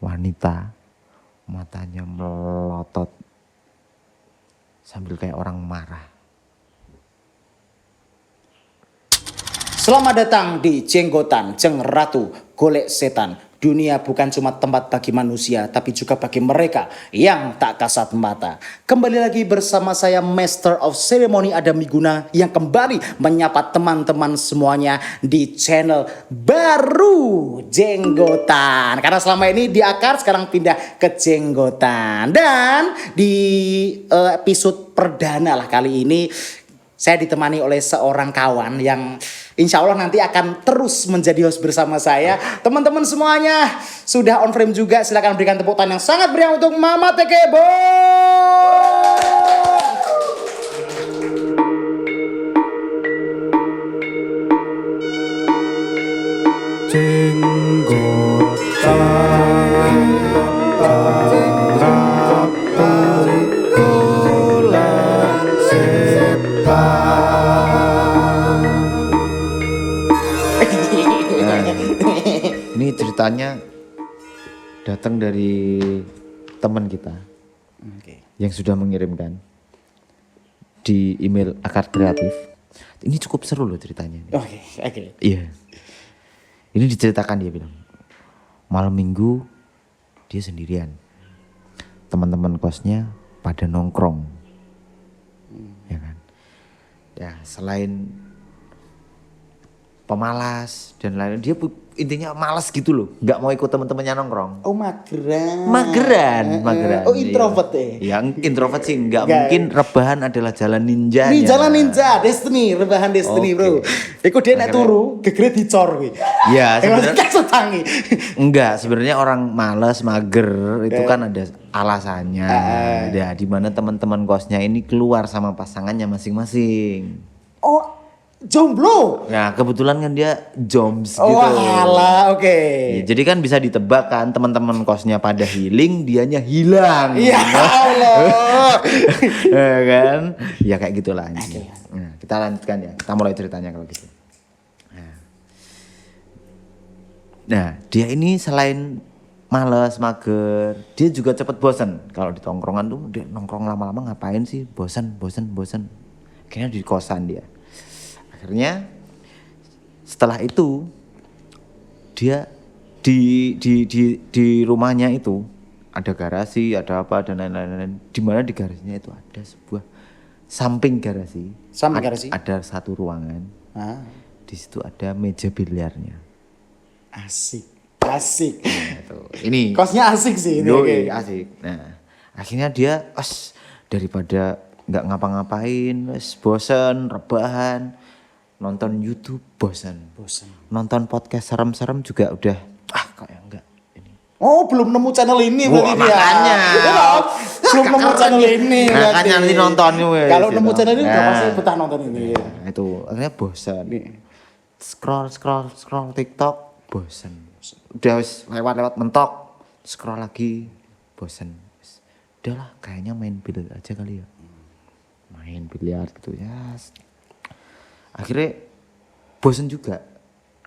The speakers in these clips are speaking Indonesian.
wanita, matanya melotot sambil kayak orang marah. Selamat datang di Jenggotan Jeng Ratu Golek Setan. Dunia bukan cuma tempat bagi manusia, tapi juga bagi mereka yang tak kasat mata. Kembali lagi bersama saya Master of Ceremony Adam Miguna yang kembali menyapa teman-teman semuanya di channel baru Jenggotan. Karena selama ini di Akar, sekarang pindah ke Jenggotan. Dan di episode perdana lah kali ini saya ditemani oleh seorang kawan yang insya Allah nanti akan terus menjadi host bersama saya. Teman-teman semuanya sudah on frame juga. Silakan berikan tepuk tangan yang sangat meriah untuk Mama Tekebo. Ini ceritanya datang dari teman kita yang sudah mengirimkan di email Akar Kreatif. Ini cukup seru loh ceritanya. Oke. Iya. Ini diceritakan, dia bilang malam minggu dia sendirian. Teman-teman kosnya pada nongkrong. Ya kan. Ya, selain pemalas dan lain-lain, dia intinya malas gitu loh, nggak mau ikut teman-temannya nongkrong. Oh, mageran. Oh, introvert ya. Yang introvert sih nggak mungkin. Rebahan adalah jalan ninja. Ini jalan ninja, Destiny, rebahan Destiny, bro. Iku dia nek turu, gegere dicor kuwi. Ya, sebenarnya enggak, sebenarnya orang malas, mager itu kan ada alasannya. Ya, di mana teman-teman kosnya ini keluar sama pasangannya masing-masing. Oh, jomblo. Nah, kebetulan kan dia joms gitu. Oh, alah, oke. Ya, jadi kan bisa ditebak kan, teman-teman kosnya pada healing, dianya hilang. Ya Allah. Ya kan? Ya kayak gitulah. Nah, kita lanjutkan ya. Kita mulai ceritanya kalau gitu. Nah, dia ini selain males, mager, dia juga cepet bosan. Kalau di tongkrongan tuh dia nongkrong lama-lama ngapain sih? Bosan. Akhirnya di kosan dia. Akhirnya setelah itu dia di rumahnya itu ada garasi, ada apa dan lain-lain. Di mana di garasinya itu ada sebuah samping garasi. Ada satu ruangan. Di situ ada meja biliarnya. Asik. Nah, ini kosnya asik sih ini. Yoi, asik. Nah, akhirnya dia daripada nggak ngapa-ngapain, bosen, rebahan, nonton YouTube bosan. Nonton podcast serem-serem juga udah kayak enggak ini. Oh, belum nemu channel ini berarti dia. Makanya. Belum nemu channel ini. Makanya nanti nonton wes. Kalau nemu channel ini udah pasti betah nonton ini. Nah, itu akhirnya bosan. Scroll TikTok bosan. Udah wis lewat mentok, scroll lagi bosan. Udahlah, kayaknya main biliar aja kali ya. Main biliar gitu ya. Akhirnya bosen juga.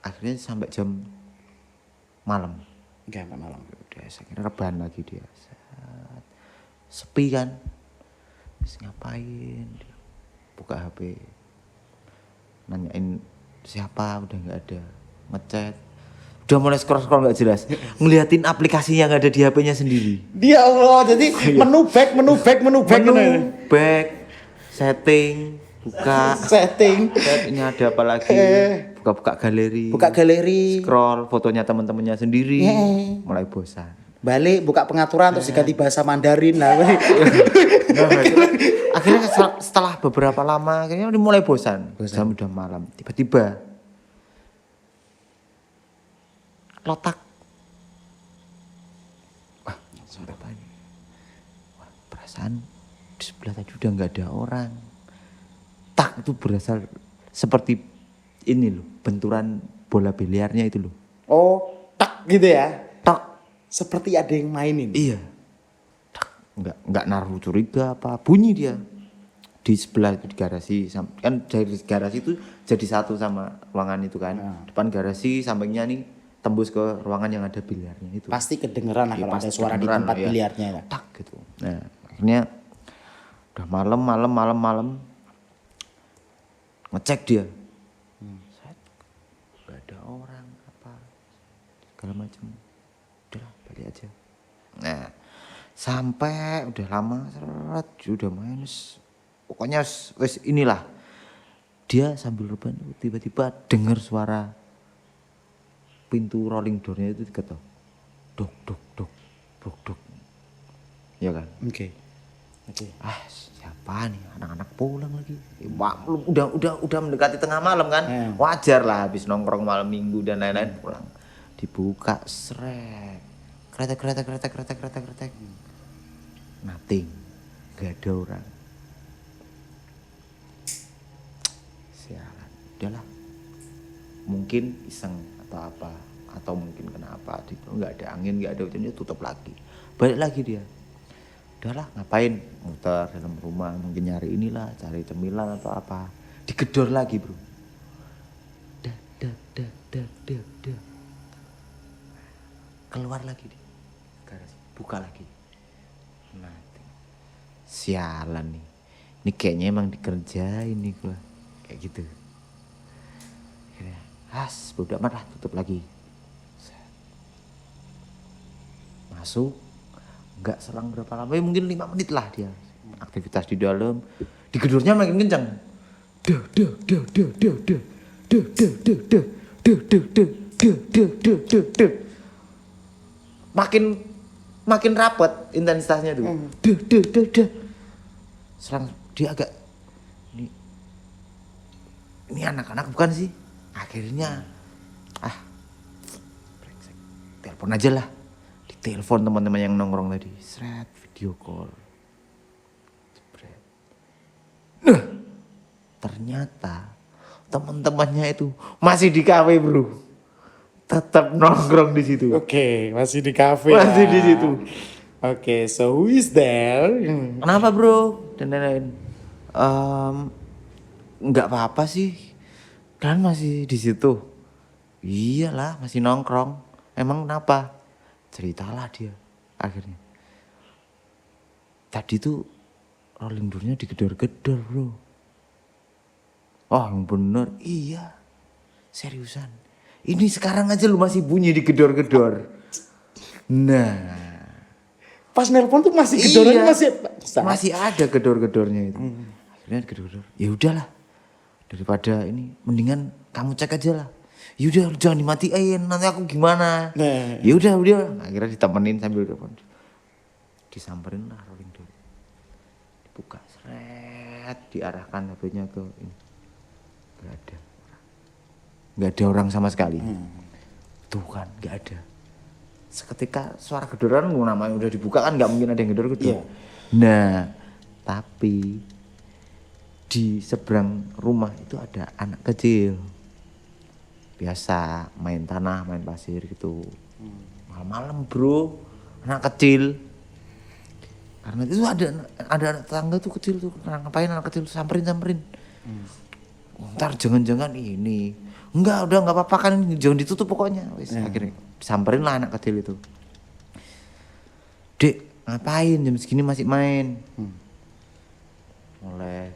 Akhirnya sampai jam malam. Malam. Udah akhirnya rebahan lagi dia. Sepi kan. Terus ngapain? Buka HP. Nanyain siapa, udah nggak ada. Ngechat. Udah mulai scroll nggak jelas. Ngeliatin aplikasi yang ada di HP-nya sendiri. Dia Allah, jadi menu back. Setting. Buka setting. Ini ada apa lagi? Buka galeri. Scroll fotonya teman-temannya sendiri. Mulai bosan. Balik buka pengaturan terus diganti bahasa Mandarin lah. Akhirnya setelah beberapa lama akhirnya mulai bosan. Jam udah malam. Tiba-tiba lotak. Sampai pagi. Perasaan di sebelah tadi udah nggak ada orang. Tak itu berasal seperti ini loh, benturan bola biliarnya itu loh. Oh, tak gitu ya? Tak. Seperti ada yang mainin. Iya. Tak. Enggak naruh curiga apa, bunyi dia. Di sebelah itu di garasi, kan dari garasi itu jadi satu sama ruangan itu kan. Depan garasi, sampingnya nih tembus ke ruangan yang ada biliarnya itu. Pasti kedengeran lah Iya, kalau ada pasti suara di kedengeran, tempat ya. biliarnya ya. Tak gitu. Nah akhirnya udah malam ngecek dia. Set, gak ada orang apa segala macam. Udah balik aja. Nah sampai udah lama seret udah main pokoknya wes inilah dia sambil rebahan tiba-tiba dengar suara pintu rolling door-nya itu diketok. Dok dok dok dok dok. Ya kan? Oke. Siapa nih anak-anak pulang lagi. Udah mendekati tengah malam kan. Hmm. Wajar lah habis nongkrong malam minggu dan lain-lain pulang. Dibuka srek. Kretek. Nothing. Gak ada orang. Sialan. Udahlah. Mungkin iseng atau apa. Atau mungkin kenapa. Gak ada angin, gak ada hujan. Dia tutup lagi. Balik lagi dia. Udahlah ngapain muter dalam rumah. Mungkin nyari inilah. Cari cemilan atau apa. Digedor lagi bro. Dah. Keluar lagi dia. Garasi. Buka lagi. Mati. Sialan nih. Ini kayaknya emang dikerjain nih gua. Kayak gitu. Akhirnya, bodo amat lah, tutup lagi. Masuk. Enggak selang berapa lama, ya mungkin 5 menit lah dia. Aktivitas di dalam. Digedornya makin kencang. Makin rapet intensitasnya tuh. Serang dia agak ini anak-anak bukan sih? Akhirnya brengsek. Telepon aja lah. Ditelepon teman-teman yang nongkrong tadi. Seret video call. Jebret. Nah, ternyata teman-temannya itu masih di kafe, Bro. Tetap nongkrong di situ. Oke, masih di kafe. Masih di situ. Oke, so who is there? Kenapa bro? Dan lain-lain. Nggak apa-apa sih. Kan masih di situ. Iyalah, masih nongkrong. Emang kenapa? Ceritalah dia akhirnya. Tadi tuh rolling door-nya digedor-gedor bro. Oh yang bener. Iya. Seriusan. Ini sekarang aja lu masih bunyi digedor-gedor. Nah. Pas nelpon tuh masih gedornya masih ada gedor-gedornya itu. Akhirnya gedor-gedor. Ya udahlah. Daripada ini mendingan kamu cek aja lah. Yaudah jangan dimatiin nanti aku gimana. Nah. Ya udah. Akhirnya ditemenin sambil telepon. Disamperin lah rolling door. Dibuka seret, diarahkan HP-nya ke ini. Gak ada orang sama sekali. Tuh kan gak ada. Seketika suara gedoran namanya udah dibuka kan gak mungkin ada yang gedor-gedor. Yeah. Nah tapi di seberang rumah itu ada anak kecil. Biasa main tanah, main pasir gitu. Malam-malam bro, anak kecil. Karena itu ada anak tetangga tuh kecil tuh. Ngapain anak kecil tuh samperin. Ntar jangan-jangan ini. Enggak, udah enggak apa-apa kan, jangan ditutup pokoknya. Wis, akhirnya disamperin lah anak kecil itu. Dek, ngapain jam segini masih main? Mulai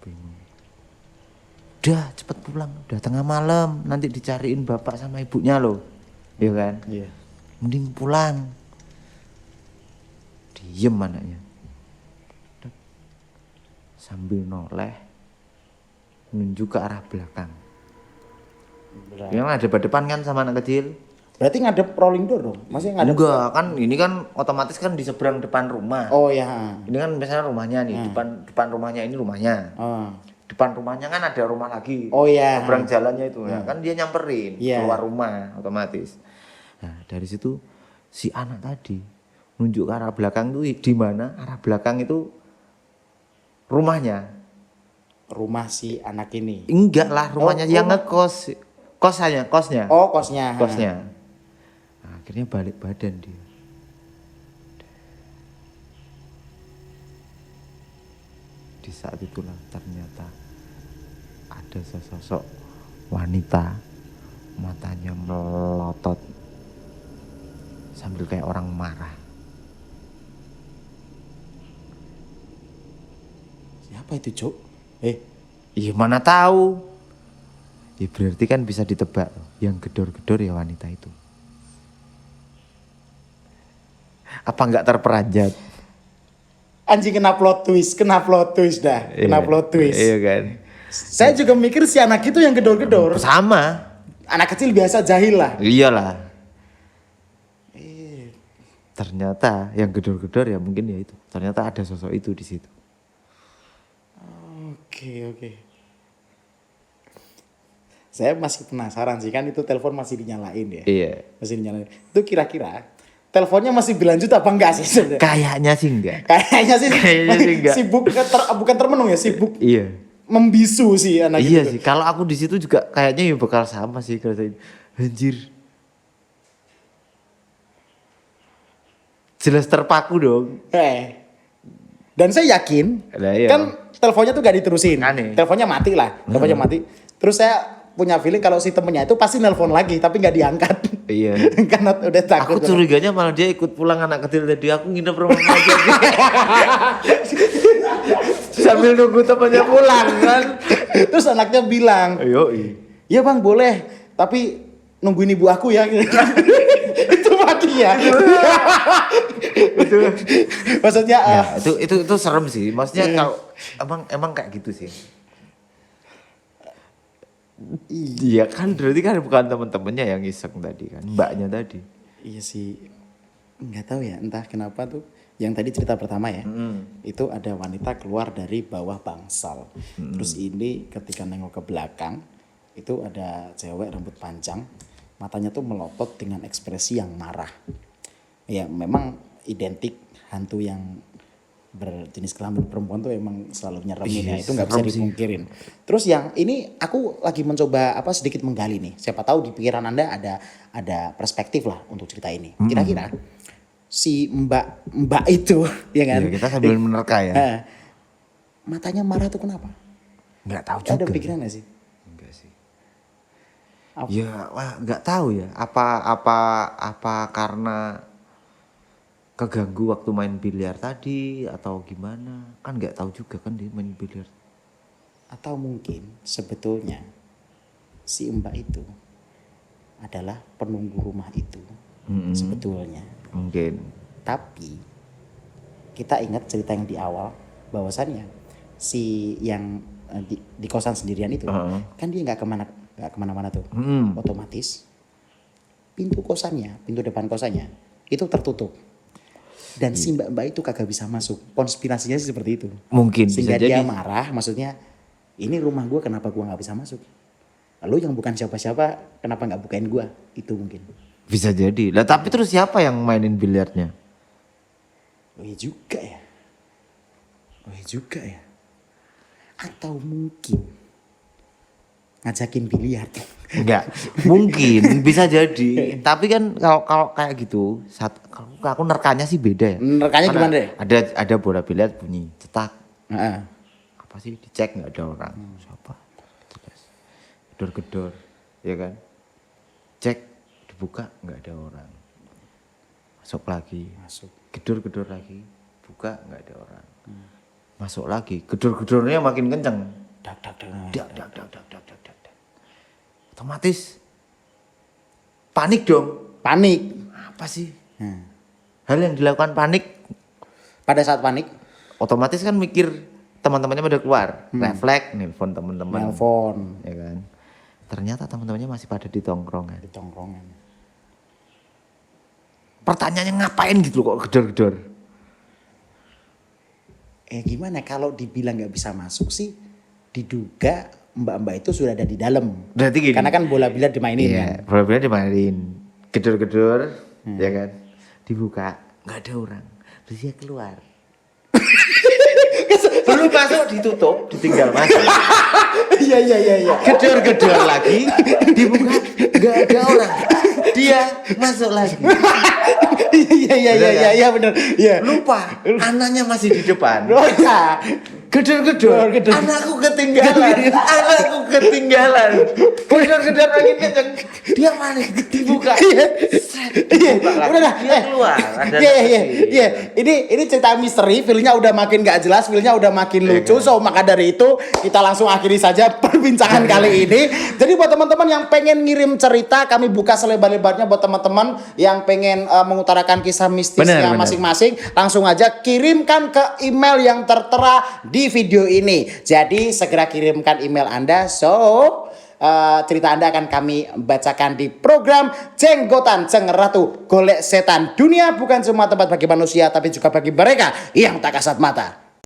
bingung. Udah cepet pulang, udah tengah malam, nanti dicariin bapak sama ibunya loh. Iya kan? Iya. Mending pulang. Diem anaknya. Sambil noleh menunjuk ke arah belakang. Yang ada depan kan sama anak kecil. Berarti ngadep rolling door dong? Masih ngadep? Enggak, kan ini kan otomatis kan di seberang depan rumah. Oh ya. Ini kan misalnya rumahnya nih, depan rumahnya ini rumahnya. Oh. Depan rumahnya kan ada rumah lagi. Oh ya. Seberang jalannya itu ya. Kan dia nyamperin keluar rumah otomatis. Nah, dari situ si anak tadi nunjuk ke arah belakang tuh di mana? Arah belakang itu rumahnya. Rumah si anak ini. Enggak lah, rumahnya yang ngekos. Kosnya. Oh, kosnya. Kosnya. Nah, akhirnya balik badan dia. Di saat itulah ternyata ada sesosok wanita Matanya melotot sambil kayak orang marah. Siapa itu, Cuk? Iya mana tahu. Ya berarti kan bisa ditebak. Yang gedor-gedor ya wanita itu. Apa enggak terperanjat? Anjing kena plot twist dah. Kena plot twist. Iya kan. Saya juga mikir si anak itu yang gedor-gedor. Sama. Anak kecil biasa jahil lah. Iyalah. Ternyata yang gedor-gedor ya mungkin ya itu. Ternyata ada sosok itu di situ. Oke. Saya masih penasaran sih, kan itu telepon masih dinyalain ya. Iya. Masih dinyalain. Itu kira-kira teleponnya masih berlanjut apa enggak sih sebenarnya? Kayaknya sih enggak. Kayaknya sih enggak. sibuk bukan termenung ya, sibuk Iya. membisu sih anak Iya itu. sih. Kalau aku di situ juga kayaknya ya bakal sama sih kerasain. Anjir. Jelas terpaku dong. Dan saya yakin Nah, iya. kan teleponnya tuh gak diterusin. Aneh. Teleponnya mati lah. Teleponnya mati. Terus saya punya feeling kalau si temennya itu pasti nelpon lagi tapi gak diangkat. Iya. Karena udah takut. Aku curiganya malah dia ikut pulang anak kecil tadi. Aku nginep rumah aja. Sambil nunggu temannya pulang kan. Terus anaknya bilang, Ayo. "Ya Bang, boleh. Tapi nungguin ibu aku ya." Itu mati ya. Itu. Maksudnya Ya, itu serem sih. Maksudnya kalau emang kayak gitu sih. Iya kan berarti kan bukan teman-temannya yang iseng tadi kan, mbaknya tadi. iya sih. Nggak tahu ya, entah kenapa tuh. Yang tadi cerita pertama ya. Itu ada wanita keluar dari bawah bangsal. Terus ini ketika nengok ke belakang, itu ada cewek rambut panjang, matanya tuh melotot dengan ekspresi yang marah. Ya memang identik hantu yang berjenis kelamin perempuan tuh emang selalu nyeremin ya, itu nggak bisa serem sih. dipungkirin. Terus yang ini aku lagi mencoba sedikit menggali nih. Siapa tahu di pikiran Anda ada perspektif lah untuk cerita ini. Kira-kira si Mbak itu ya kan? Iya, kita sambil menerka ya. Matanya marah tuh kenapa? Nggak tahu juga. Ada pikiran nggak sih? Enggak sih. Apa? Ya, wah nggak tahu ya. Apa karena keganggu waktu main biliar tadi atau gimana? Kan nggak tahu juga kan dia main biliar. Atau mungkin sebetulnya si Mbak itu adalah penunggu rumah itu sebetulnya. Mungkin. Tapi kita ingat cerita yang di awal bahwasannya si yang di kosan sendirian itu kan dia nggak kemana-mana tuh. Otomatis pintu depan kosannya itu tertutup. Dan si mbak-mbak itu kagak bisa masuk. Konspirasinya sih seperti itu. Mungkin Sehingga bisa dia jadi. marah, maksudnya ini rumah gue kenapa gue nggak bisa masuk? Lalu yang bukan siapa-siapa kenapa nggak bukain gue? Itu mungkin. Bisa jadi. Lah tapi terus siapa yang mainin biliarnya? Oh iya juga ya. Atau mungkin ngajakin biliar. Enggak, mungkin bisa jadi. Tapi kan kalau kayak gitu, kalau aku nerkanya sih beda ya. Nerkanya Karena gimana deh? Ada bola biliar bunyi cetak. Heeh. Apa sih dicek nggak ada orang. Siapa? Jelas. Gedor-gedor, ya kan? Cek dibuka nggak ada orang. Masuk lagi. Masuk. Gedor-gedor lagi, buka nggak ada orang. Masuk lagi, gedor-gedornya makin kenceng. Dak. Dak. Otomatis panik dong. Panik. Apa sih? Nah, Hal yang dilakukan panik, pada saat panik, otomatis kan mikir teman-temannya pada keluar. Refleks, nelfon teman-teman. nelpon Ya kan? Ternyata teman-temannya masih pada di tongkrongan. di tongkrongan. Pertanyaannya ngapain gitu loh kok gedor-gedor? Gimana kalau dibilang nggak bisa masuk sih? Diduga mbak-mbak itu sudah ada di dalam. Berarti gini. Karena kan bola biliar dimainin kan. Iya, bola-bola dimainin. Gedor-gedor, ya kan? Dibuka, nggak ada orang. Terus dia keluar. Belum masuk ditutup, ditinggal masuk. Iya. Gedor-gedor lagi, dibuka, nggak ada orang. Dia masuk lagi. Iya benar. Iya. Lupa, anaknya masih di depan. Oh ya. Gedor-gedor. Anakku ketinggalan. Anakku ketinggalan. Gedor-gedor angin kenceng. Dia panik. Dibuka. Iya, udah dah. Dia keluar. Ada Iya. Ini cerita misteri, feelnya udah makin gak jelas, feelnya udah makin lucu. So maka dari itu kita langsung akhiri saja perbincangan kali ini. Jadi buat teman-teman yang pengen ngirim cerita, kami buka selebar-lebarnya buat teman-teman yang pengen mengutarakan kisah mistisnya Bener. masing-masing, langsung aja kirimkan ke email yang tertera di video ini. Jadi segera kirimkan email Anda. So cerita Anda akan kami bacakan di program Jenggotan Ceng Ratu Golek Setan. Dunia bukan cuma tempat bagi manusia, tapi juga bagi mereka yang tak kasat mata.